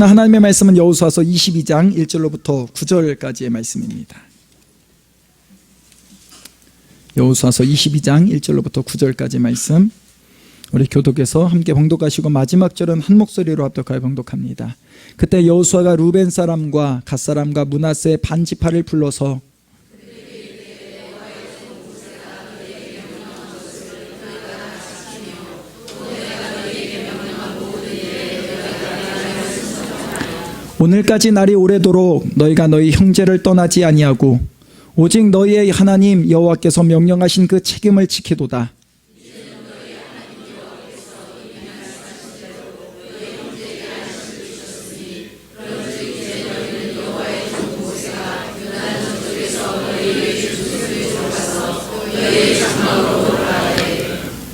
하나님의 말씀은 여호수아서 22장 1절로부터 9절까지의 말씀입니다. 여호수아서 22장 1절로부터 9절까지 말씀, 우리 교독에서 함께 봉독하시고 마지막 절은 한 목소리로 합독하여 봉독합니다. 그때 여호수아가 루벤 사람과 갓 사람과 므낫세 반 지파를 불러서 오늘까지 날이 오래도록 너희가 너희 형제를 떠나지 아니하고 오직 너희의 하나님 여호와께서 명령하신 그 책임을 지키도다.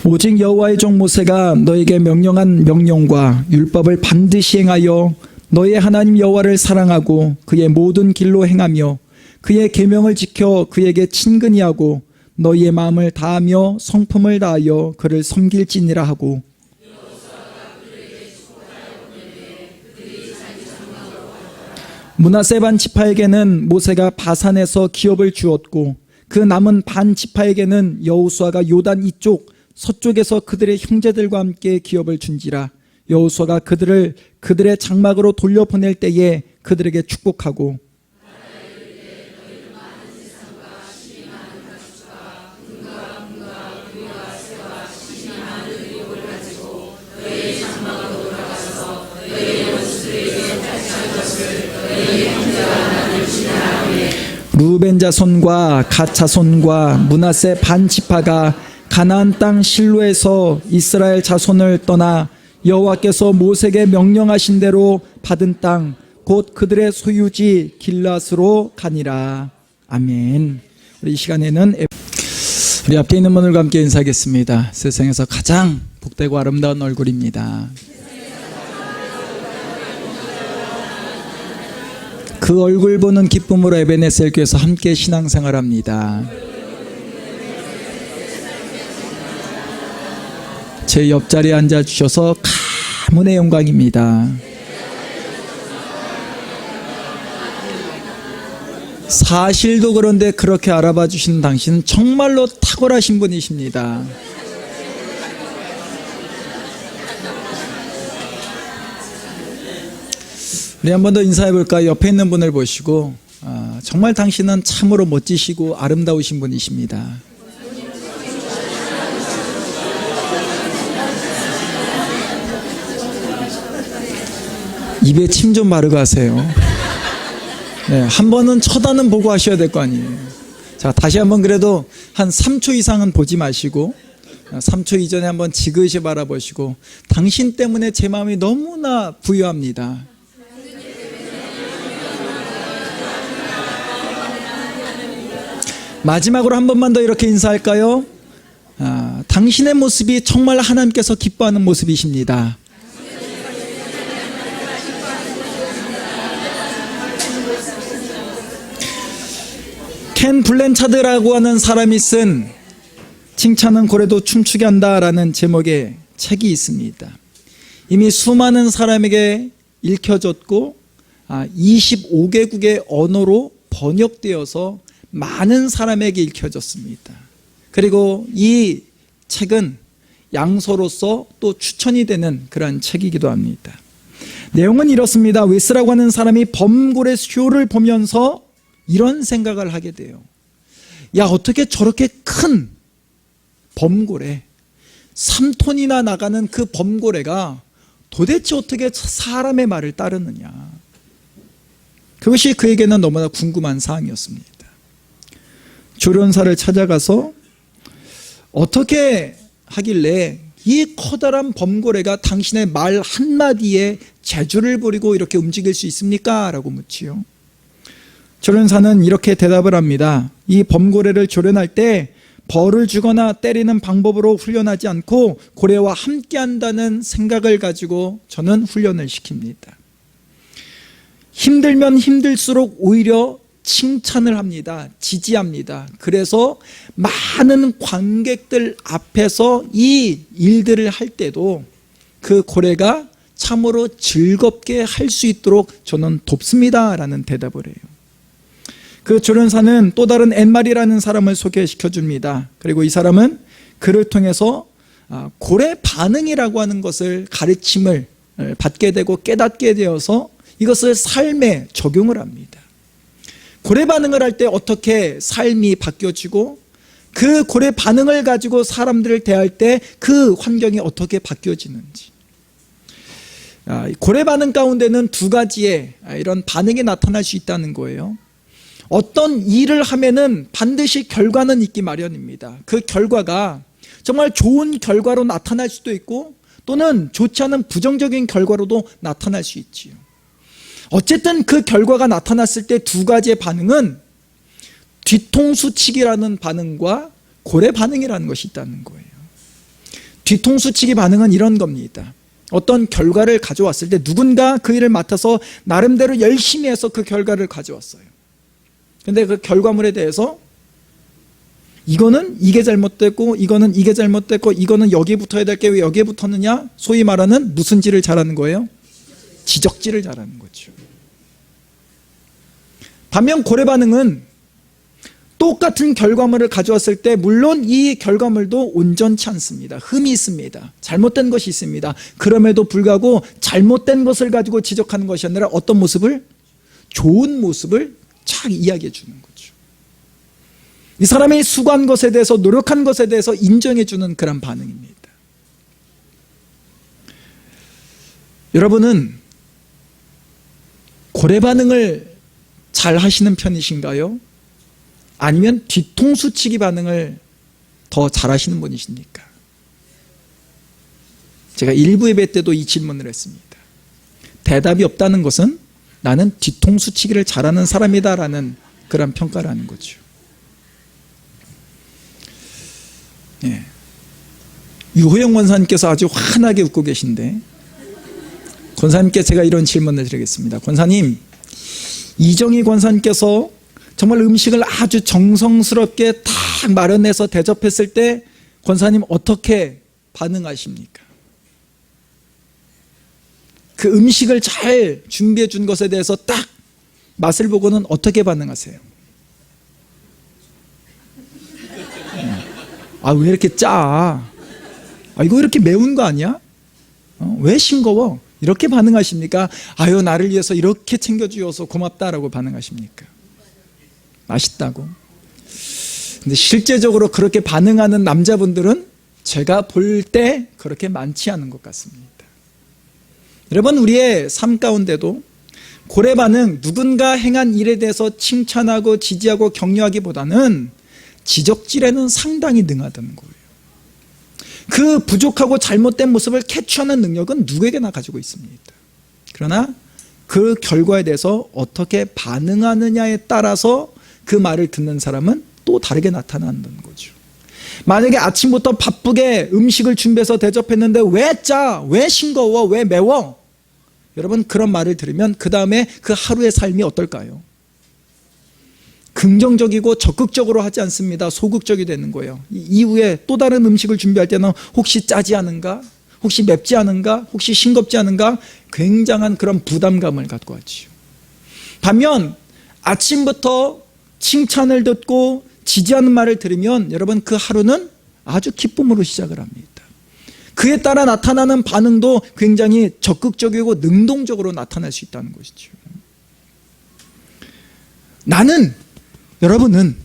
오직 여호와의 종 모세가 너에게 명령한 명령과 율법을 반드시 행하여 너의 하나님 여호와를 사랑하고 그의 모든 길로 행하며 그의 계명을 지켜 그에게 친근히 하고 너희의 마음을 다하며 성품을 다하여 그를 섬길지니라 하고, 므낫세 반 지파에게는 모세가 바산에서 기업을 주었고 그 남은 반 지파에게는 여호수아가 요단 이쪽 서쪽에서 그들의 형제들과 함께 기업을 준지라. 여호수아가 그들의 장막으로 돌려보낼 때에 그들에게 축복하고, 루벤 자손과 갓 자손과 므낫세 반 지파가 가나안 땅 실로에서 이스라엘 자손을 떠나 여호와께서 모세에게 명령하신 대로 받은 땅 곧 그들의 소유지 길앗으로 가니라. 아멘. 우리 이 시간에는 우리 앞에 있는 분들과 함께 인사하겠습니다. 세상에서 가장 복되고 아름다운 얼굴입니다. 그 얼굴 보는 기쁨으로 에베네셀 교회에서 함께 신앙생활합니다. 제 옆자리에 앉아주셔서 가문의 영광입니다. 사실도 그런데 그렇게 알아봐 주시는 당신은 정말로 탁월하신 분이십니다. 우리 한 번 더 인사해 볼까요? 옆에 있는 분을 보시고 정말 당신은 참으로 멋지시고 아름다우신 분이십니다. 입에 침 좀 바르고 하세요. 네, 한 번은 쳐다는 보고 하셔야 될 거 아니에요. 자, 다시 한번 그래도 한 3초 이상은 보지 마시고 3초 이전에 한번 지그시 바라보시고, 당신 때문에 제 마음이 너무나 부유합니다. 마지막으로 한 번만 더 이렇게 인사할까요? 당신의 모습이 정말 하나님께서 기뻐하는 모습이십니다. 켄 블랜차드라고 하는 사람이 쓴 칭찬은 고래도 춤추게 한다라는 제목의 책이 있습니다. 이미 수많은 사람에게 읽혀졌고 25개국의 언어로 번역되어서 많은 사람에게 읽혀졌습니다. 그리고 이 책은 양서로서 또 추천이 되는 그러한 책이기도 합니다. 내용은 이렇습니다. 웨스라고 하는 사람이 범고래 쇼를 보면서 이런 생각을 하게 돼요. 야, 어떻게 저렇게 큰 범고래, 3톤이나 나가는 그 범고래가 도대체 어떻게 사람의 말을 따르느냐. 그것이 그에게는 너무나 궁금한 사항이었습니다. 조련사를 찾아가서 어떻게 하길래 이 커다란 범고래가 당신의 말 한마디에 재주를 부리고 이렇게 움직일 수 있습니까? 라고 묻지요. 조련사는 이렇게 대답을 합니다. 이 범고래를 조련할 때 벌을 주거나 때리는 방법으로 훈련하지 않고 고래와 함께 한다는 생각을 가지고 저는 훈련을 시킵니다. 힘들면 힘들수록 오히려 칭찬을 합니다. 지지합니다. 그래서 많은 관객들 앞에서 이 일들을 할 때도 그 고래가 참으로 즐겁게 할 수 있도록 저는 돕습니다 라는 대답을 해요. 그 조련사는 또 다른 앤말이라는 사람을 소개시켜 줍니다. 그리고 이 사람은 그를 통해서 고래 반응이라고 하는 것을 가르침을 받게 되고 깨닫게 되어서 이것을 삶에 적용을 합니다. 고래 반응을 할 때 어떻게 삶이 바뀌어지고 그 고래 반응을 가지고 사람들을 대할 때 그 환경이 어떻게 바뀌어지는지. 고래 반응 가운데는 두 가지의 이런 반응이 나타날 수 있다는 거예요. 어떤 일을 하면은 반드시 결과는 있기 마련입니다. 그 결과가 정말 좋은 결과로 나타날 수도 있고 또는 좋지 않은 부정적인 결과로도 나타날 수 있지요. 어쨌든 그 결과가 나타났을 때 두 가지의 반응은 뒤통수치기라는 반응과 고래 반응이라는 것이 있다는 거예요. 뒤통수치기 반응은 이런 겁니다. 어떤 결과를 가져왔을 때 누군가 그 일을 맡아서 나름대로 열심히 해서 그 결과를 가져왔어요. 근데 그 결과물에 대해서 이거는 이게 잘못됐고 이거는 이게 잘못됐고 이거는 여기 붙어야 될 게 왜 여기에 붙었느냐? 소위 말하는 무슨 질을 잘하는 거예요? 지적질을 잘하는 거죠. 반면 고래 반응은 똑같은 결과물을 가져왔을 때 물론 이 결과물도 온전치 않습니다. 흠이 있습니다. 잘못된 것이 있습니다. 그럼에도 불구하고 잘못된 것을 가지고 지적하는 것이 아니라 어떤 모습을? 좋은 모습을 잘 이야기해 주는 거죠. 이 사람이 수고한 것에 대해서 노력한 것에 대해서 인정해 주는 그런 반응입니다. 여러분은 고래 반응을 잘 하시는 편이신가요? 아니면 뒤통수치기 반응을 더 잘하시는 분이십니까? 제가 일부 예배 때도 이 질문을 했습니다. 대답이 없다는 것은 나는 뒤통수치기를 잘하는 사람이다라는 그런 평가를 하는 거죠. 예. 유호영 권사님께서 아주 환하게 웃고 계신데 권사님께 제가 이런 질문을 드리겠습니다. 권사님, 이정희 권사님께서 정말 음식을 아주 정성스럽게 딱 마련해서 대접했을 때 권사님 어떻게 반응하십니까? 그 음식을 잘 준비해 준 것에 대해서 딱 맛을 보고는 어떻게 반응하세요? 왜 이렇게 짜? 이거 이렇게 매운 거 아니야? 왜 싱거워? 이렇게 반응하십니까? 나를 위해서 이렇게 챙겨주어서 고맙다라고 반응하십니까? 맛있다고. 근데 실제적으로 그렇게 반응하는 남자분들은 제가 볼 때 그렇게 많지 않은 것 같습니다. 여러분, 우리의 삶 가운데도 고래 반응, 누군가 행한 일에 대해서 칭찬하고 지지하고 격려하기보다는 지적질에는 상당히 능하다는 거예요. 그 부족하고 잘못된 모습을 캐치하는 능력은 누구에게나 가지고 있습니다. 그러나 그 결과에 대해서 어떻게 반응하느냐에 따라서 그 말을 듣는 사람은 또 다르게 나타난다는 거죠. 만약에 아침부터 바쁘게 음식을 준비해서 대접했는데 왜 짜? 왜 싱거워? 왜 매워? 여러분, 그런 말을 들으면 그 다음에 그 하루의 삶이 어떨까요? 긍정적이고 적극적으로 하지 않습니다. 소극적이 되는 거예요. 이후에 또 다른 음식을 준비할 때는 혹시 짜지 않은가? 혹시 맵지 않은가? 혹시 싱겁지 않은가? 굉장한 그런 부담감을 갖고 왔지요. 반면 아침부터 칭찬을 듣고 지지하는 말을 들으면 여러분, 그 하루는 아주 기쁨으로 시작을 합니다. 그에 따라 나타나는 반응도 굉장히 적극적이고 능동적으로 나타날 수 있다는 것이죠. 여러분은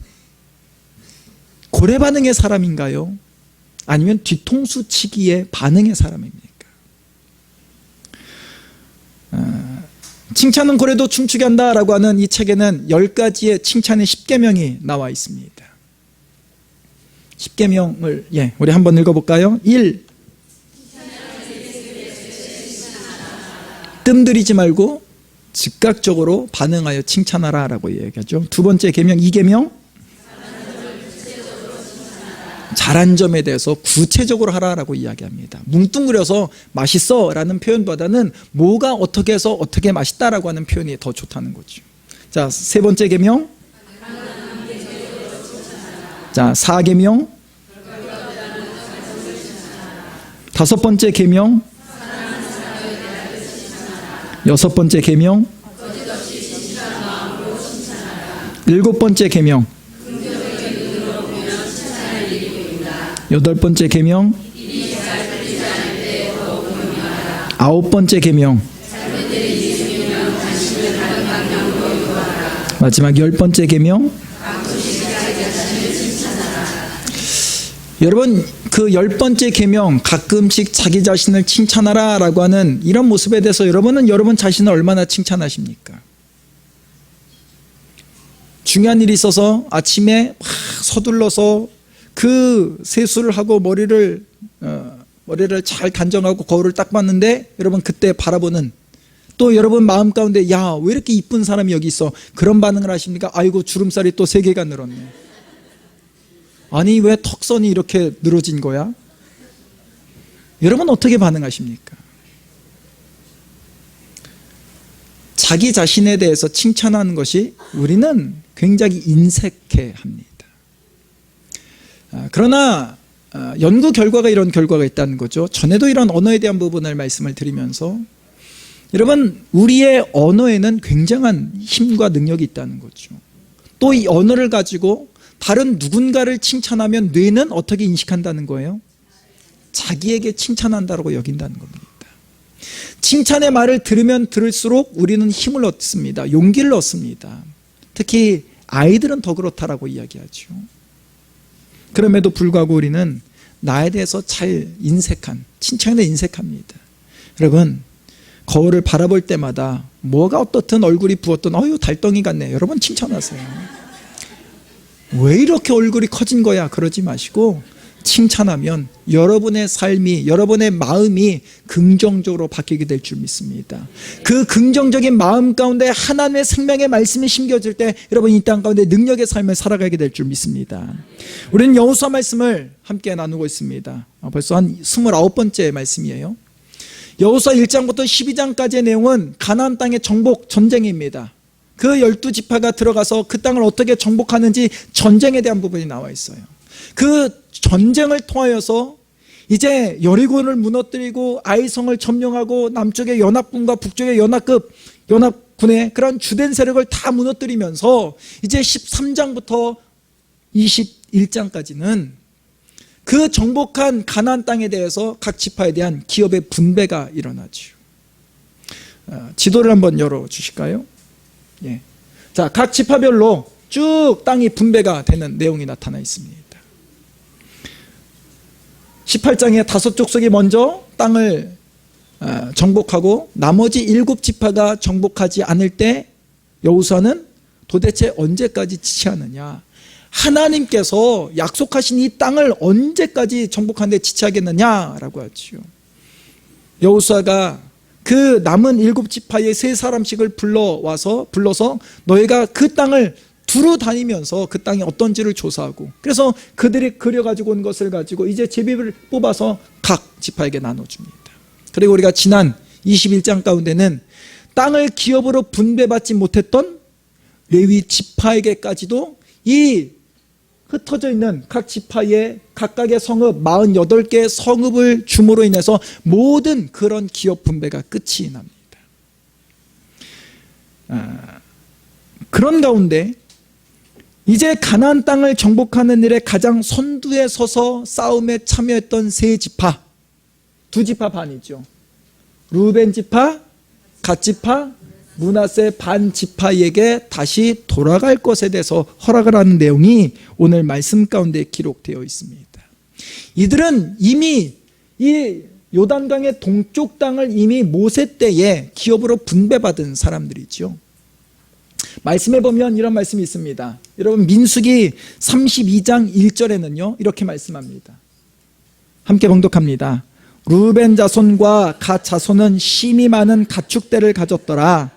고래 반응의 사람인가요? 아니면 뒤통수 치기의 반응의 사람입니까? 칭찬은 고래도 춤추게 한다라고 하는 이 책에는 10가지의 칭찬의 10계명이 나와 있습니다. 10계명을 우리 한번 읽어볼까요? 1. 뜸들이지 말고 즉각적으로 반응하여 칭찬하라 라고 이야기하죠. 두 번째 계명, 2계명, 잘한 점에 대해서 구체적으로 하라라고 이야기합니다. 뭉뚱그려서 맛있어 라는 표현보다는 뭐가 어떻게 해서 어떻게 맛있다라고 하는 표현이 더 좋다는 거죠. 자, 세 번째 계명, 자, 4계명, 다섯 번째 계명, 여섯 번째 계명, 일곱 번째 계명, 여덟 번째 계명, 아홉 번째 계명, 마지막 열 번째 계명. 여러분, 그 열 번째 계명, 가끔씩 자기 자신을 칭찬하라 라고 하는 이런 모습에 대해서 여러분은 여러분 자신을 얼마나 칭찬하십니까? 중요한 일이 있어서 아침에 막 서둘러서 그 세수를 하고 머리를 잘 단정하고 거울을 딱 봤는데, 여러분 그때 바라보는, 또 여러분 마음 가운데 야, 왜 이렇게 이쁜 사람이 여기 있어? 그런 반응을 하십니까? 아이고, 주름살이 또 3개가 늘었네. 아니, 왜 턱선이 이렇게 늘어진 거야? 여러분 어떻게 반응하십니까? 자기 자신에 대해서 칭찬하는 것이 우리는 굉장히 인색해 합니다. 그러나 연구 결과가 이런 결과가 있다는 거죠. 전에도 이런 언어에 대한 부분을 말씀을 드리면서, 여러분 우리의 언어에는 굉장한 힘과 능력이 있다는 거죠. 또 이 언어를 가지고 다른 누군가를 칭찬하면 뇌는 어떻게 인식한다는 거예요? 자기에게 칭찬한다고 여긴다는 겁니다. 칭찬의 말을 들으면 들을수록 우리는 힘을 얻습니다. 용기를 얻습니다. 특히 아이들은 더 그렇다라고 이야기하죠. 그럼에도 불구하고 우리는 나에 대해서 잘 인색한, 칭찬에 인색합니다. 여러분, 거울을 바라볼 때마다 뭐가 어떻든 얼굴이 부었든 어휴 달덩이 같네, 여러분 칭찬하세요. 왜 이렇게 얼굴이 커진 거야? 그러지 마시고 칭찬하면 여러분의 삶이, 여러분의 마음이 긍정적으로 바뀌게 될 줄 믿습니다. 그 긍정적인 마음 가운데 하나님의 생명의 말씀이 심겨질 때 여러분 이 땅 가운데 능력의 삶을 살아가게 될 줄 믿습니다. 우리는 여호수아 말씀을 함께 나누고 있습니다. 벌써 한 29번째 말씀이에요. 여호수아 1장부터 12장까지의 내용은 가나안 땅의 정복 전쟁입니다. 그 12지파가 들어가서 그 땅을 어떻게 정복하는지 전쟁에 대한 부분이 나와 있어요. 그 전쟁을 통하여서 이제 여리고를 무너뜨리고 아이성을 점령하고 남쪽의 연합군과 북쪽의 연합군의 그런 주된 세력을 다 무너뜨리면서 이제 13장부터 21장까지는 그 정복한 가나안 땅에 대해서 각 지파에 대한 기업의 분배가 일어나죠. 지도를 한번 열어주실까요? 예. 자, 각 지파별로 쭉 땅이 분배가 되는 내용이 나타나 있습니다. 18장에 5족속이 먼저 땅을 정복하고 나머지 7지파가 정복하지 않을 때 여호수아는 도대체 언제까지 지체하느냐, 하나님께서 약속하신 이 땅을 언제까지 정복하는 데 지체하겠느냐라고 하죠. 여호수아가 그 남은 7지파의 3사람씩을 불러서 너희가 그 땅을 두루 다니면서 그 땅이 어떤지를 조사하고, 그래서 그들이 그려가지고 온 것을 가지고 이제 제비를 뽑아서 각 지파에게 나눠줍니다. 그리고 우리가 지난 21장 가운데는 땅을 기업으로 분배받지 못했던 레위 지파에게까지도 이 흩어져 있는 각 지파의 각각의 성읍 48개의 성읍을 줌으로 인해서 모든 그런 기업 분배가 끝이 납니다. 그런 가운데 이제 가나안 땅을 정복하는 일에 가장 선두에 서서 싸움에 참여했던 3지파, 2지파 반이죠. 루벤 지파, 갓 지파, 므낫세 반 지파에게 다시 돌아갈 것에 대해서 허락을 하는 내용이 오늘 말씀 가운데 기록되어 있습니다. 이들은 이미 이 요단강의 동쪽 땅을 이미 모세 때에 기업으로 분배받은 사람들이죠. 말씀에 보면 이런 말씀이 있습니다. 여러분, 민수기 32장 1절에는요 이렇게 말씀합니다. 함께 봉독합니다. 루벤 자손과 갓 자손은 심히 많은 가축대를 가졌더라.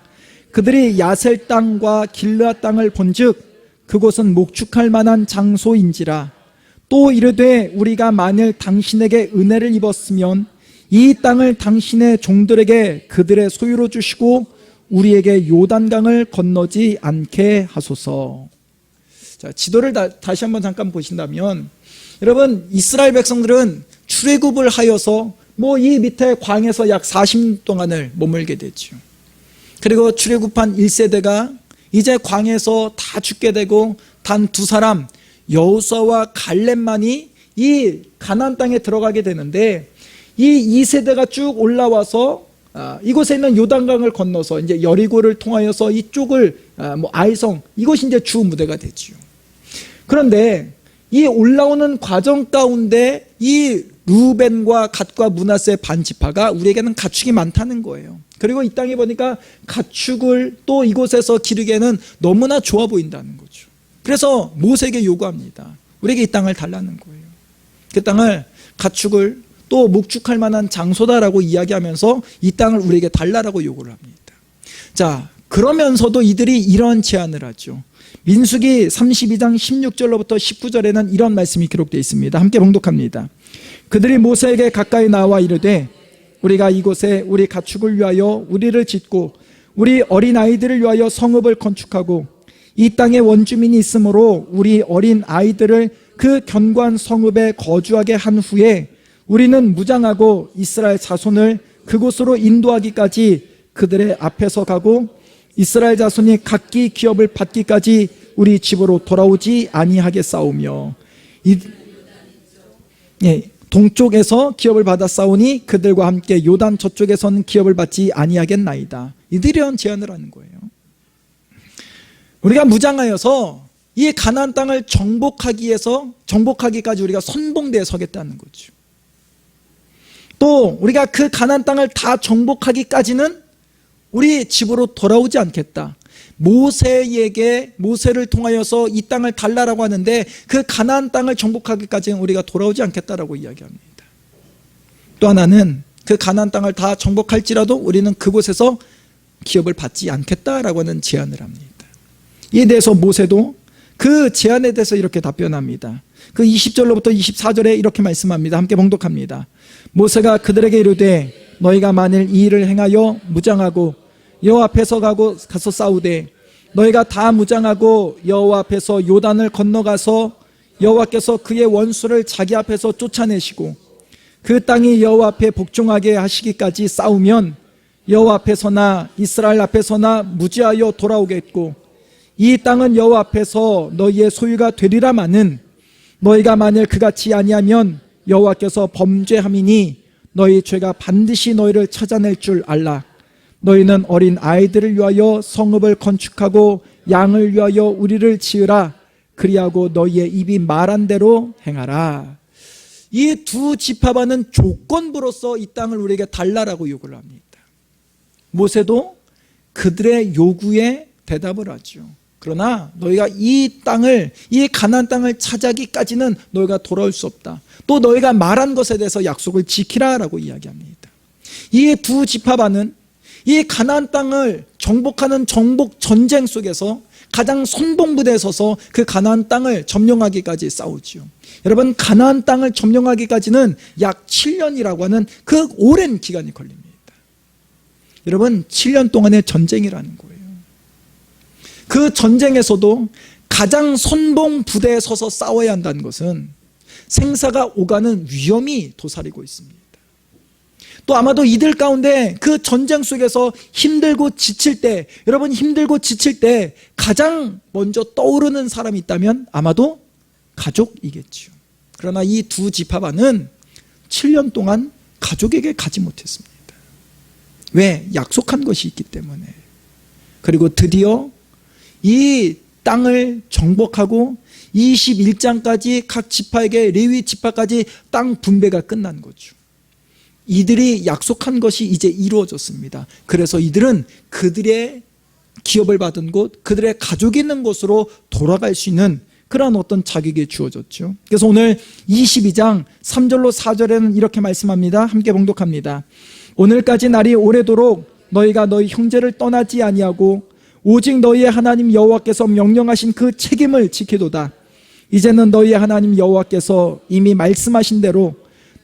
그들이 야셀 땅과 길르앗 땅을 본즉 그곳은 목축할 만한 장소인지라. 또 이르되 우리가 만일 당신에게 은혜를 입었으면 이 땅을 당신의 종들에게 그들의 소유로 주시고 우리에게 요단강을 건너지 않게 하소서. 자, 지도를 다시 한번 잠깐 보신다면, 여러분, 이스라엘 백성들은 출애굽을 하여서 이 밑에 광에서 약 40년 동안을 머물게 되죠. 그리고 출애굽한 1세대가 이제 광야에서 다 죽게 되고 단 두 사람 여호수아와 갈렙만이 이 가나안 땅에 들어가게 되는데, 이 2세대가 쭉 올라와서 이곳에 있는 요단강을 건너서 이제 여리고를 통하여서 이쪽을 아이성, 이것이 이제 주 무대가 되지요. 그런데 이 올라오는 과정 가운데 이 루벤과 갓과 므낫세 반지파가 우리에게는 가축이 많다는 거예요. 그리고 이 땅에 보니까 가축을 또 이곳에서 기르기에는 너무나 좋아 보인다는 거죠. 그래서 모세에게 요구합니다. 우리에게 이 땅을 달라는 거예요. 그 땅을 가축을 또 목축할 만한 장소다라고 이야기하면서 이 땅을 우리에게 달라라고 요구를 합니다. 자, 그러면서도 이들이 이런 제안을 하죠. 민수기 32장 16절로부터 19절에는 이런 말씀이 기록되어 있습니다. 함께 봉독합니다. 그들이 모세에게 가까이 나와 이르되 우리가 이곳에 우리 가축을 위하여 우리를 짓고 우리 어린 아이들을 위하여 성읍을 건축하고 이 땅에 원주민이 있으므로 우리 어린 아이들을 그 견고한 성읍에 거주하게 한 후에 우리는 무장하고 이스라엘 자손을 그곳으로 인도하기까지 그들의 앞에서 가고 이스라엘 자손이 각기 기업을 받기까지 우리 집으로 돌아오지 아니하겠사오며 동쪽에서 기업을 받아 싸우니 그들과 함께 요단 저쪽에서는 기업을 받지 아니하겠나이다. 이들이 이런 제안을 하는 거예요. 우리가 무장하여서 이 가나안 땅을 정복하기까지 우리가 선봉대에 서겠다는 거죠. 또 우리가 그 가나안 땅을 다 정복하기까지는 우리 집으로 돌아오지 않겠다. 모세를 통하여서 이 땅을 달라라고 하는데 그 가나안 땅을 정복하기까지는 우리가 돌아오지 않겠다라고 이야기합니다. 또 하나는 그 가나안 땅을 다 정복할지라도 우리는 그곳에서 기업을 받지 않겠다라고 하는 제안을 합니다. 이에 대해서 모세도 그 제안에 대해서 이렇게 답변합니다. 그 20절로부터 24절에 이렇게 말씀합니다. 함께 봉독합니다. 모세가 그들에게 이르되 너희가 만일 이 일을 행하여 무장하고 여호와 앞에서 가서 싸우되 너희가 다 무장하고 여호와 앞에서 요단을 건너가서 여호와께서 그의 원수를 자기 앞에서 쫓아내시고 그 땅이 여호와 앞에 복종하게 하시기까지 싸우면 여호와 앞에서나 이스라엘 앞에서나 무지하여 돌아오겠고 이 땅은 여호와 앞에서 너희의 소유가 되리라마는 너희가 만일 그같이 아니하면 여호와께서 범죄함이니 너희 죄가 반드시 너희를 찾아낼 줄 알라. 너희는 어린 아이들을 위하여 성읍을 건축하고 양을 위하여 우리를 지으라. 그리하고 너희의 입이 말한 대로 행하라. 이 두 지파반은 조건부로서 이 땅을 우리에게 달라라고 요구를 합니다. 모세도 그들의 요구에 대답을 하죠. 그러나 너희가 이 가나안 땅을 차지하기까지는 너희가 돌아올 수 없다. 또 너희가 말한 것에 대해서 약속을 지키라라고 이야기합니다. 이 두 지파반은 이 가나안 땅을 정복하는 정복 전쟁 속에서 가장 선봉부대에 서서 그 가나안 땅을 점령하기까지 싸우지요. 여러분, 가나안 땅을 점령하기까지는 약 7년이라고 하는 그 오랜 기간이 걸립니다. 여러분, 7년 동안의 전쟁이라는 거예요. 그 전쟁에서도 가장 선봉 부대에 서서 싸워야 한다는 것은 생사가 오가는 위험이 도사리고 있습니다. 또 아마도 이들 가운데 그 전쟁 속에서 힘들고 지칠 때, 여러분 힘들고 지칠 때 가장 먼저 떠오르는 사람이 있다면 아마도 가족이겠죠. 그러나 이 두 지파반은 7년 동안 가족에게 가지 못했습니다. 왜? 약속한 것이 있기 때문에. 그리고 드디어 이 땅을 정복하고 21장까지 각 지파에게, 레위 지파까지 땅 분배가 끝난 거죠. 이들이 약속한 것이 이제 이루어졌습니다. 그래서 이들은 그들의 기업을 받은 곳, 그들의 가족이 있는 곳으로 돌아갈 수 있는 그런 어떤 자격이 주어졌죠. 그래서 오늘 22장 3절로 4절에는 이렇게 말씀합니다. 함께 봉독합니다. 오늘까지 날이 오래도록 너희가 너희 형제를 떠나지 아니하고 오직 너희의 하나님 여호와께서 명령하신 그 책임을 지키도다. 이제는 너희의 하나님 여호와께서 이미 말씀하신 대로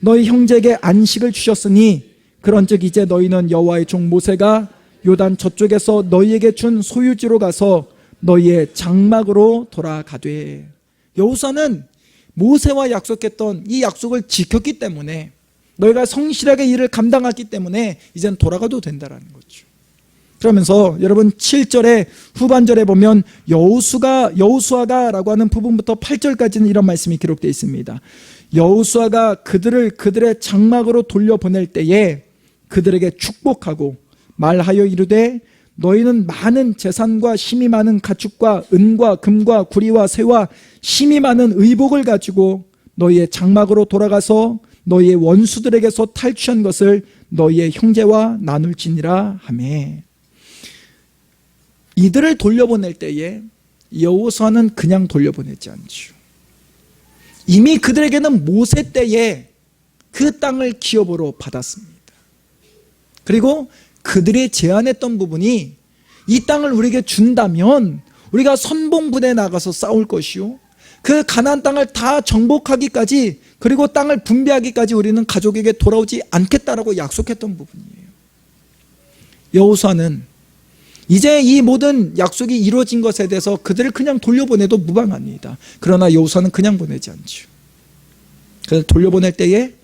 너희 형제에게 안식을 주셨으니 그런즉 이제 너희는 여호와의 종 모세가 요단 저쪽에서 너희에게 준 소유지로 가서 너희의 장막으로 돌아가되. 여호수아는 모세와 약속했던 이 약속을 지켰기 때문에, 너희가 성실하게 일을 감당했기 때문에 이제는 돌아가도 된다라는 거죠. 그러면서 여러분 7절에 후반절에 보면 여호수아가라고 하는 부분부터 8절까지는 이런 말씀이 기록되어 있습니다. 여호수아가 그들의 장막으로 돌려보낼 때에 그들에게 축복하고 말하여 이르되 너희는 많은 재산과 힘이 많은 가축과 은과 금과 구리와 새와 힘이 많은 의복을 가지고 너희의 장막으로 돌아가서 너희의 원수들에게서 탈취한 것을 너희의 형제와 나눌지니라 하며, 이들을 돌려보낼 때에 여호수아는 그냥 돌려보내지 않죠. 이미 그들에게는 모세 때에 그 땅을 기업으로 받았습니다. 그리고 그들이 제안했던 부분이 이 땅을 우리에게 준다면 우리가 선봉부대에 나가서 싸울 것이요, 그 가나안 땅을 다 정복하기까지, 그리고 땅을 분배하기까지 우리는 가족에게 돌아오지 않겠다라고 약속했던 부분이에요. 여호수아는 이제 이 모든 약속이 이루어진 것에 대해서 그들을 그냥 돌려보내도 무방합니다. 그러나 여호수아는 그냥 보내지 않죠. 그래서 돌려보낼 때에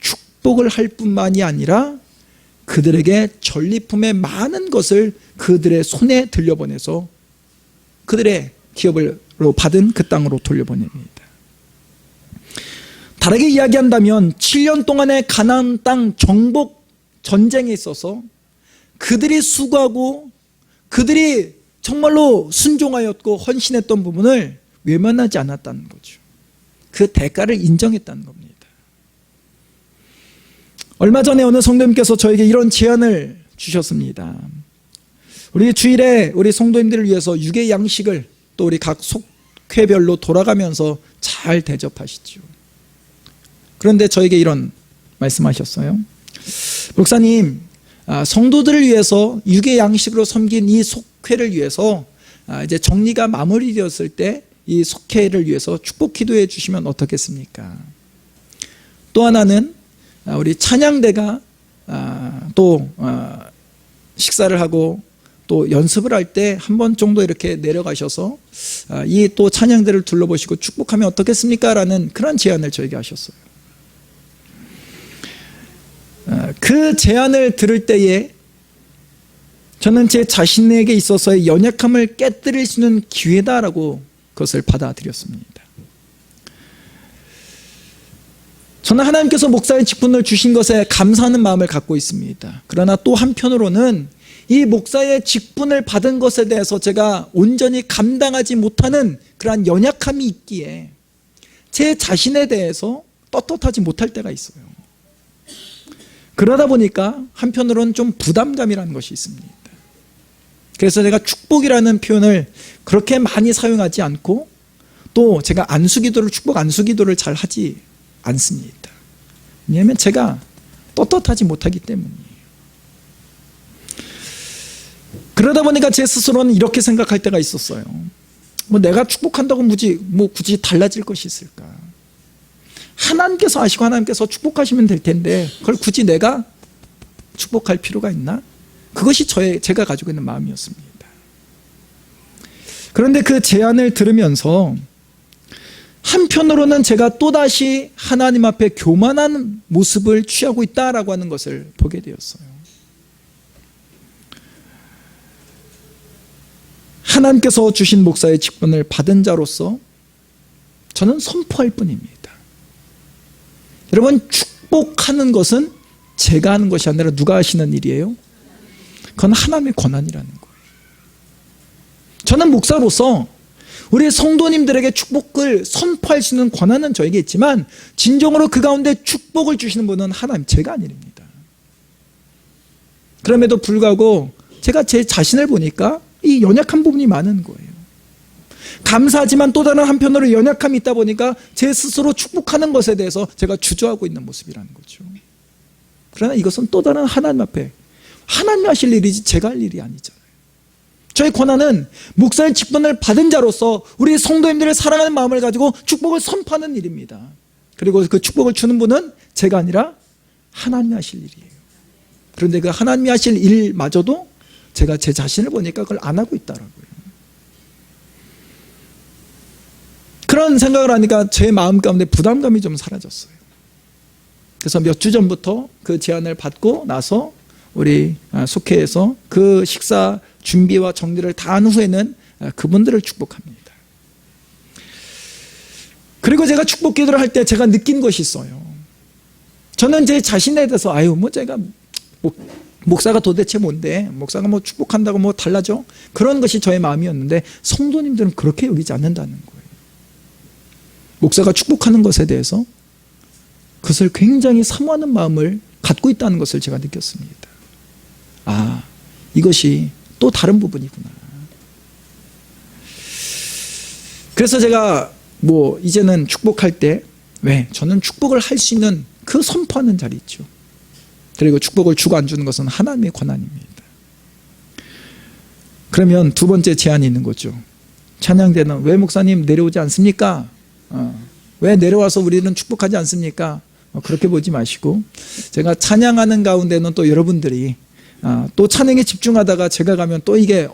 축복을 할 뿐만이 아니라 그들에게 전리품의 많은 것을 그들의 손에 들려보내서 그들의 기업으로 받은 그 땅으로 돌려보냅니다. 다르게 이야기한다면 7년 동안의 가나안 땅 정복 전쟁에 있어서 그들이 수고하고 그들이 정말로 순종하였고 헌신했던 부분을 외면하지 않았다는 거죠. 그 대가를 인정했다는 겁니다. 얼마 전에 어느 성도님께서 저에게 이런 제안을 주셨습니다. 우리 주일에 우리 성도님들을 위해서 유괴 양식을 또 우리 각 속회별로 돌아가면서 잘 대접하시죠. 그런데 저에게 이런 말씀하셨어요. 목사님, 성도들을 위해서 유괴 양식으로 섬긴 이 속회를 위해서 이제 정리가 마무리되었을 때 이 속회를 위해서 축복 기도해 주시면 어떻겠습니까? 또 하나는 우리 찬양대가 또 식사를 하고 또 연습을 할 때 한 번 정도 이렇게 내려가셔서 이 또 찬양대를 둘러보시고 축복하면 어떻겠습니까? 라는 그런 제안을 저에게 하셨어요. 그 제안을 들을 때에 저는 제 자신에게 있어서의 연약함을 깨뜨릴 수 있는 기회다라고 그것을 받아들였습니다. 저는 하나님께서 목사의 직분을 주신 것에 감사하는 마음을 갖고 있습니다. 그러나 또 한편으로는 이 목사의 직분을 받은 것에 대해서 제가 온전히 감당하지 못하는 그러한 연약함이 있기에 제 자신에 대해서 떳떳하지 못할 때가 있어요. 그러다 보니까 한편으로는 좀 부담감이라는 것이 있습니다. 그래서 제가 축복이라는 표현을 그렇게 많이 사용하지 않고 또 제가 축복 안수기도를 잘 하지 않습니다. 왜냐하면 제가 떳떳하지 못하기 때문이에요. 그러다 보니까 제 스스로는 이렇게 생각할 때가 있었어요. 내가 축복한다고 굳이 달라질 것이 있을까? 하나님께서 아시고 하나님께서 축복하시면 될 텐데 그걸 굳이 내가 축복할 필요가 있나? 그것이 제가 가지고 있는 마음이었습니다. 그런데 그 제안을 들으면서 한편으로는 제가 또다시 하나님 앞에 교만한 모습을 취하고 있다라고 하는 것을 보게 되었어요. 하나님께서 주신 목사의 직분을 받은 자로서 저는 선포할 뿐입니다. 여러분, 축복하는 것은 제가 하는 것이 아니라 누가 하시는 일이에요? 그건 하나님의 권한이라는 거예요. 저는 목사로서 우리 성도님들에게 축복을 선포할 수 있는 권한은 저에게 있지만 진정으로 그 가운데 축복을 주시는 분은 하나님, 제가 아닙니다. 그럼에도 불구하고 제가 제 자신을 보니까 이 연약한 부분이 많은 거예요. 감사하지만 또 다른 한편으로 연약함이 있다 보니까 제 스스로 축복하는 것에 대해서 제가 주저하고 있는 모습이라는 거죠. 그러나 이것은 또 다른 하나님 앞에 하나님이 하실 일이지 제가 할 일이 아니잖아요. 저의 권한은 목사의 직분을 받은 자로서 우리 성도님들을 사랑하는 마음을 가지고 축복을 선포하는 일입니다. 그리고 그 축복을 주는 분은 제가 아니라 하나님이 하실 일이에요. 그런데 그 하나님이 하실 일마저도 제가 제 자신을 보니까 그걸 안 하고 있더라고요. 그런 생각을 하니까 제 마음 가운데 부담감이 좀 사라졌어요. 그래서 몇 주 전부터 그 제안을 받고 나서 우리 속회에서 그 식사 준비와 정리를 다 한 후에는 그분들을 축복합니다. 그리고 제가 축복 기도를 할 때 제가 느낀 것이 있어요. 저는 제 자신에 대해서 제가 목사가 도대체 뭔데, 목사가 축복한다고 달라져? 그런 것이 저의 마음이었는데 성도님들은 그렇게 여기지 않는다는 거예요. 목사가 축복하는 것에 대해서 그것을 굉장히 사모하는 마음을 갖고 있다는 것을 제가 느꼈습니다. 이것이 또 다른 부분이구나. 그래서 제가 이제는 축복할 때, 저는 축복을 할 수 있는 그 선포하는 자리 있죠. 그리고 축복을 주고 안 주는 것은 하나님의 권한입니다. 그러면 두 번째 제안이 있는 거죠. 찬양대는 왜 목사님 내려오지 않습니까? 왜 내려와서 우리는 축복하지 않습니까? 그렇게 보지 마시고, 제가 찬양하는 가운데는 또 여러분들이 또 찬양에 집중하다가 제가 가면 또 이게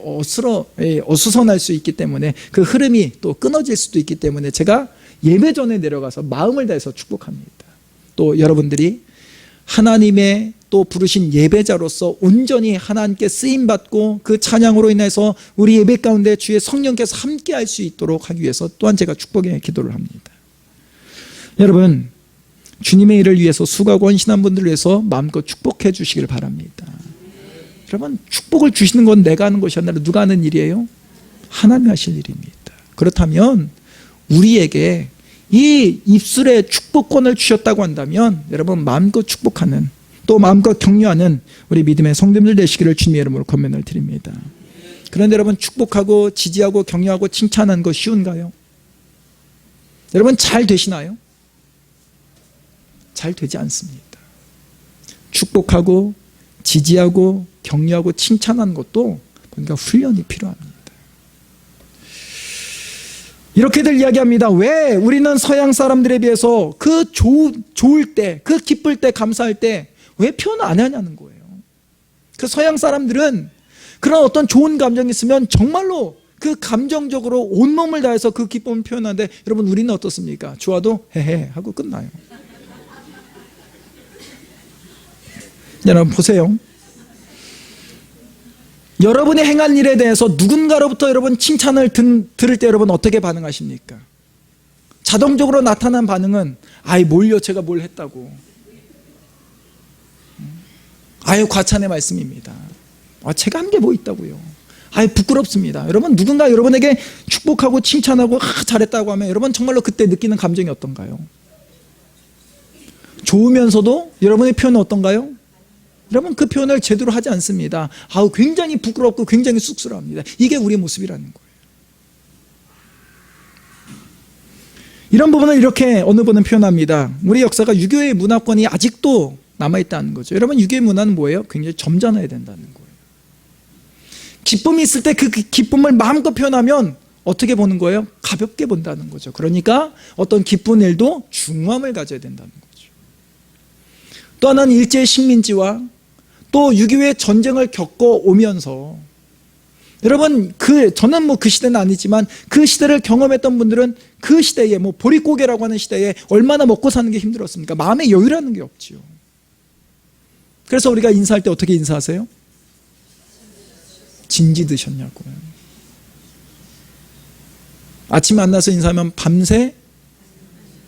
어수선할 수 있기 때문에 그 흐름이 또 끊어질 수도 있기 때문에 제가 예배 전에 내려가서 마음을 다해서 축복합니다. 또 여러분들이 하나님의 또 부르신 예배자로서 온전히 하나님께 쓰임받고 그 찬양으로 인해서 우리 예배 가운데 주의 성령께서 함께 할 수 있도록 하기 위해서 또한 제가 축복의 기도를 합니다. 여러분, 주님의 일을 위해서 수고하고 헌신한 분들을 위해서 마음껏 축복해 주시길 바랍니다. 여러분, 축복을 주시는 건 내가 하는 것이 아니라 누가 하는 일이에요? 하나님이 하실 일입니다. 그렇다면 우리에게 이 입술에 축복권을 주셨다고 한다면 여러분, 마음껏 축복하는, 또 마음껏 격려하는 우리 믿음의 성도님들 되시기를 주님의 이름으로 권면을 드립니다. 그런데 여러분, 축복하고 지지하고 격려하고 칭찬하는 거 쉬운가요? 여러분, 잘 되시나요? 잘 되지 않습니다. 축복하고 지지하고 격려하고 칭찬하는 것도 그러니까 훈련이 필요합니다. 이렇게들 이야기합니다. 왜 우리는 서양 사람들에 비해서 그 좋을 때, 그 기쁠 때, 감사할 때 왜 표현 안 하냐는 거예요. 그 서양 사람들은 그런 어떤 좋은 감정이 있으면 정말로 그 감정적으로 온몸을 다해서 그 기쁨을 표현하는데, 여러분, 우리는 어떻습니까? 좋아도 헤헤 하고 끝나요. 여러분 보세요. 여러분이 행한 일에 대해서 누군가로부터 여러분 칭찬을 들을 때 여러분 어떻게 반응하십니까? 자동적으로 나타난 반응은 뭘요, 제가 뭘 했다고. 과찬의 말씀입니다. 제가 한 게 뭐 있다고요. 부끄럽습니다. 여러분, 누군가 여러분에게 축복하고 칭찬하고 잘했다고 하면 여러분 정말로 그때 느끼는 감정이 어떤가요? 좋으면서도 여러분의 표현은 어떤가요? 여러분, 그 표현을 제대로 하지 않습니다. 굉장히 부끄럽고 굉장히 쑥스러워합니다. 이게 우리의 모습이라는 거예요. 이런 부분을 이렇게 어느 분은 표현합니다. 우리 역사가 유교의 문화권이 아직도 남아있다는 거죠. 여러분, 유교의 문화는 뭐예요? 굉장히 점잖아야 된다는 거예요. 기쁨이 있을 때 그 기쁨을 마음껏 표현하면 어떻게 보는 거예요? 가볍게 본다는 거죠. 그러니까 어떤 기쁜 일도 중함을 가져야 된다는 거죠. 또 하나는 일제의 식민지와 또 6.25의 전쟁을 겪어오면서 여러분, 저는 그 시대는 아니지만 그 시대를 경험했던 분들은 그 시대에 보릿고개라고 하는 시대에 얼마나 먹고 사는 게 힘들었습니까? 마음의 여유라는 게 없지요. 그래서 우리가 인사할 때 어떻게 인사하세요? 진지 드셨냐고요. 아침에 만나서 인사하면 밤새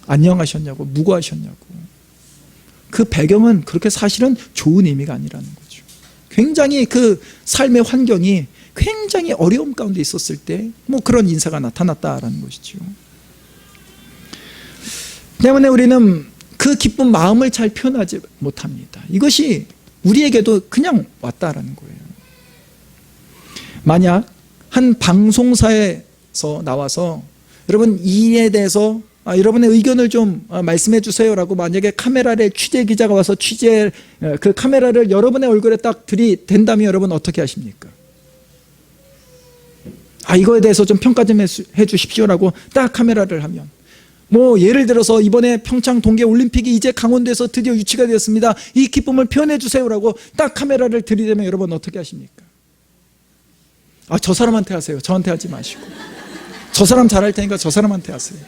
안녕하셨냐고, 무고하셨냐고. 그 배경은 그렇게 사실은 좋은 의미가 아니라는 거죠. 굉장히 그 삶의 환경이 굉장히 어려움 가운데 있었을 때 그런 인사가 나타났다라는 것이죠. 때문에 우리는 그 기쁜 마음을 잘 표현하지 못합니다. 이것이 우리에게도 그냥 왔다라는 거예요. 만약 한 방송사에서 나와서 여러분, 이에 대해서 여러분의 의견을 좀 말씀해 주세요라고 만약에 카메라에 취재 기자가 와서 그 카메라를 여러분의 얼굴에 딱 들이댄다면 여러분 어떻게 하십니까? 이거에 대해서 좀 평가 좀 해 주십시오라고 딱 카메라를 하면, 예를 들어서 이번에 평창 동계올림픽이 이제 강원도에서 드디어 유치가 되었습니다. 이 기쁨을 표현해 주세요라고 딱 카메라를 들이대면 여러분 어떻게 하십니까? 저 사람한테 하세요. 저한테 하지 마시고. 저 사람 잘할 테니까 저 사람한테 하세요.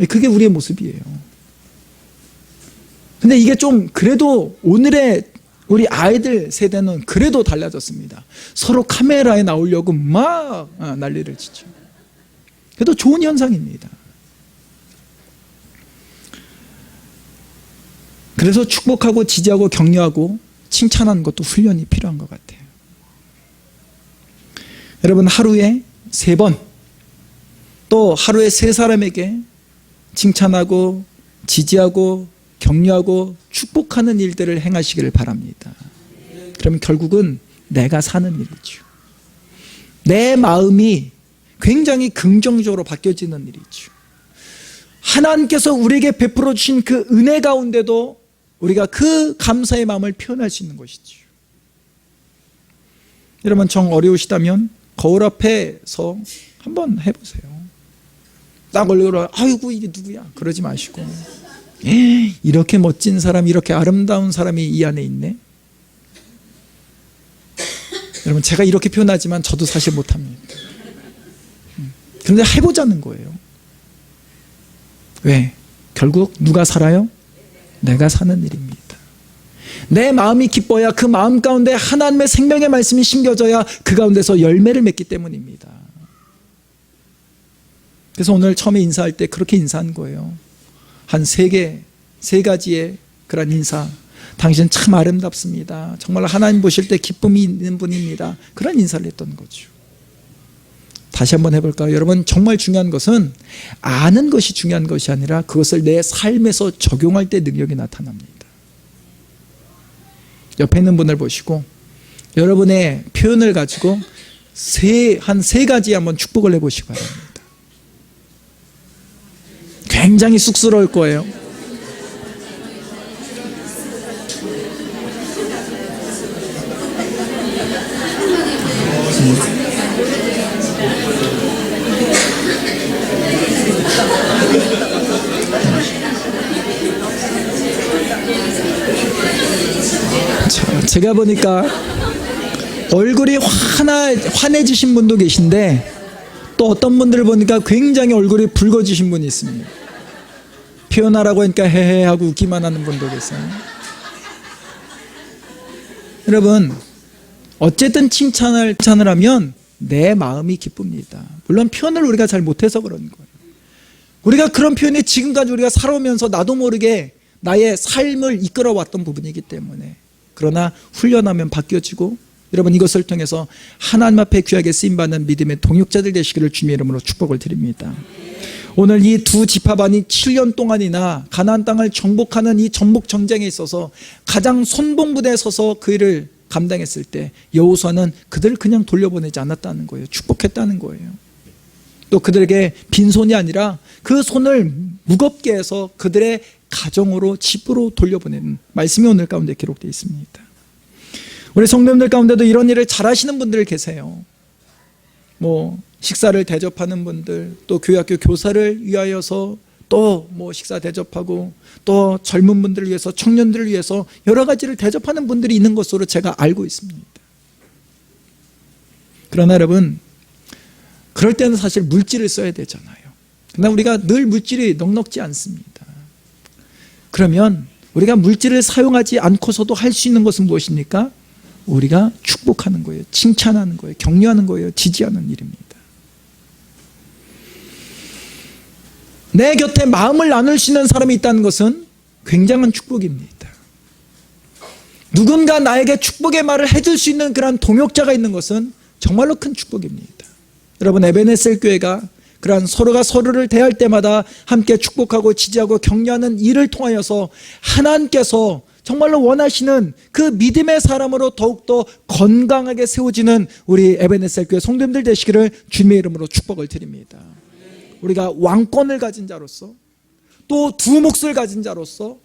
그게 우리의 모습이에요. 근데 이게 좀 그래도 오늘의 우리 아이들 세대는 그래도 달라졌습니다. 서로 카메라에 나오려고 막 난리를 치죠. 그래도 좋은 현상입니다. 그래서 축복하고 지지하고 격려하고 칭찬하는 것도 훈련이 필요한 것 같아요. 여러분, 하루에 3번, 또 하루에 3사람에게 칭찬하고 지지하고 격려하고 축복하는 일들을 행하시기를 바랍니다. 그러면 결국은 내가 사는 일이죠. 내 마음이 굉장히 긍정적으로 바뀌어지는 일이죠. 하나님께서 우리에게 베풀어 주신 그 은혜 가운데도 우리가 그 감사의 마음을 표현할 수 있는 것이죠. 여러분, 정 어려우시다면 거울 앞에서 한번 해보세요. 딱 얼굴을 아이고 이게 누구야 그러지 마시고, 이렇게 멋진 사람, 이렇게 아름다운 사람이 이 안에 있네. 여러분, 제가 이렇게 표현하지만 저도 사실 못합니다. 그런데 해보자는 거예요. 왜? 결국 누가 살아요? 내가 사는 일입니다. 내 마음이 기뻐야 그 마음 가운데 하나님의 생명의 말씀이 심겨져야 그 가운데서 열매를 맺기 때문입니다. 그래서 오늘 처음에 인사할 때 그렇게 인사한 거예요. 한 3가지의 그런 인사. 당신 참 아름답습니다. 정말 하나님 보실 때 기쁨이 있는 분입니다. 그런 인사를 했던 거죠. 다시 한번 해볼까요? 여러분, 정말 중요한 것은 아는 것이 중요한 것이 아니라 그것을 내 삶에서 적용할 때 능력이 나타납니다. 옆에 있는 분을 보시고 여러분의 표현을 가지고 한 3가지 한번 축복을 해보시기 바랍니다. 굉장히 쑥스러울 거예요. 제가 보니까 얼굴이 환해지신 분도 계신데 또 어떤 분들을 보니까 굉장히 얼굴이 붉어지신 분이 있습니다. 표현하라고 하니까 헤헤 하고 웃기만 하는 분도 계세요. 여러분, 어쨌든 칭찬을 하면 내 마음이 기쁩니다. 물론 표현을 우리가 잘 못해서 그런 거예요. 우리가 그런 표현이 지금까지 우리가 살아오면서 나도 모르게 나의 삶을 이끌어왔던 부분이기 때문에, 그러나 훈련하면 바뀌어지고, 여러분, 이것을 통해서 하나님 앞에 귀하게 쓰임받는 믿음의 동역자들 되시기를 주님의 이름으로 축복을 드립니다. 오늘 이 2 지파반이 7년 동안이나 가나안 땅을 정복하는 이 정복 전쟁에 있어서 가장 선봉부대에 서서 그 일을 감당했을 때 여호수아는 그들을 그냥 돌려보내지 않았다는 거예요. 축복했다는 거예요. 또 그들에게 빈손이 아니라 그 손을 무겁게 해서 그들의 가정으로, 집으로 돌려보내는 말씀이 오늘 가운데 기록되어 있습니다. 우리 성도님들 가운데도 이런 일을 잘하시는 분들 계세요. 식사를 대접하는 분들, 또 교회학교 교사를 위하여서 또 식사 대접하고, 또 젊은 분들을 위해서, 청년들을 위해서 여러 가지를 대접하는 분들이 있는 것으로 제가 알고 있습니다. 그러나 여러분, 그럴 때는 사실 물질을 써야 되잖아요. 그러나 우리가 늘 물질이 넉넉지 않습니다. 그러면 우리가 물질을 사용하지 않고서도 할 수 있는 것은 무엇입니까? 우리가 축복하는 거예요. 칭찬하는 거예요. 격려하는 거예요. 지지하는 일입니다. 내 곁에 마음을 나눌 수 있는 사람이 있다는 것은 굉장한 축복입니다. 누군가 나에게 축복의 말을 해줄 수 있는 그런 동역자가 있는 것은 정말로 큰 축복입니다. 여러분, 에베네셀 교회가 그러한 서로가 서로를 대할 때마다 함께 축복하고 지지하고 격려하는 일을 통하여서 하나님께서 정말로 원하시는 그 믿음의 사람으로 더욱더 건강하게 세워지는 우리 에베네셀 교회 성도님들 되시기를 주님의 이름으로 축복을 드립니다. 우리가 왕권을 가진 자로서, 또 2 몫을 가진 자로서,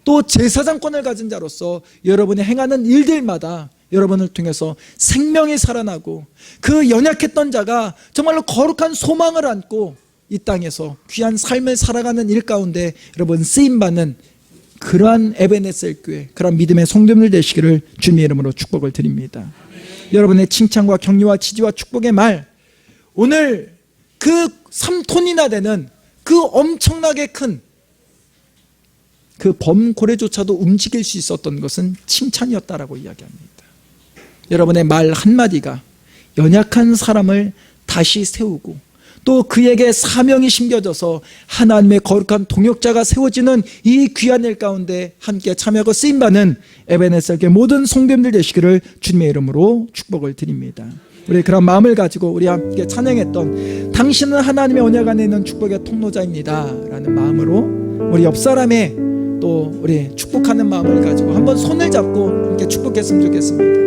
또 제사장권을 가진 자로서 여러분이 행하는 일들마다 여러분을 통해서 생명이 살아나고, 그 연약했던 자가 정말로 거룩한 소망을 안고 이 땅에서 귀한 삶을 살아가는 일 가운데 여러분 쓰임받는 그러한 에베네셀 교회, 그러한 믿음의 성도님들 되시기를 주님의 이름으로 축복을 드립니다. 여러분의 칭찬과 격려와 지지와 축복의 말, 오늘 그 3톤이나 되는 그 엄청나게 큰 그 범고래조차도 움직일 수 있었던 것은 칭찬이었다라고 이야기합니다. 여러분의 말 한마디가 연약한 사람을 다시 세우고 또 그에게 사명이 심겨져서 하나님의 거룩한 동역자가 세워지는 이 귀한 일 가운데 함께 참여하고 쓰임받는 에베네셀교회 모든 성도님들 되시기를 주님의 이름으로 축복을 드립니다. 우리 그런 마음을 가지고 우리 함께 찬양했던 당신은 하나님의 언약 안에 있는 축복의 통로자입니다 라는 마음으로 우리 옆 사람의 또 우리 축복하는 마음을 가지고 한번 손을 잡고 함께 축복했으면 좋겠습니다.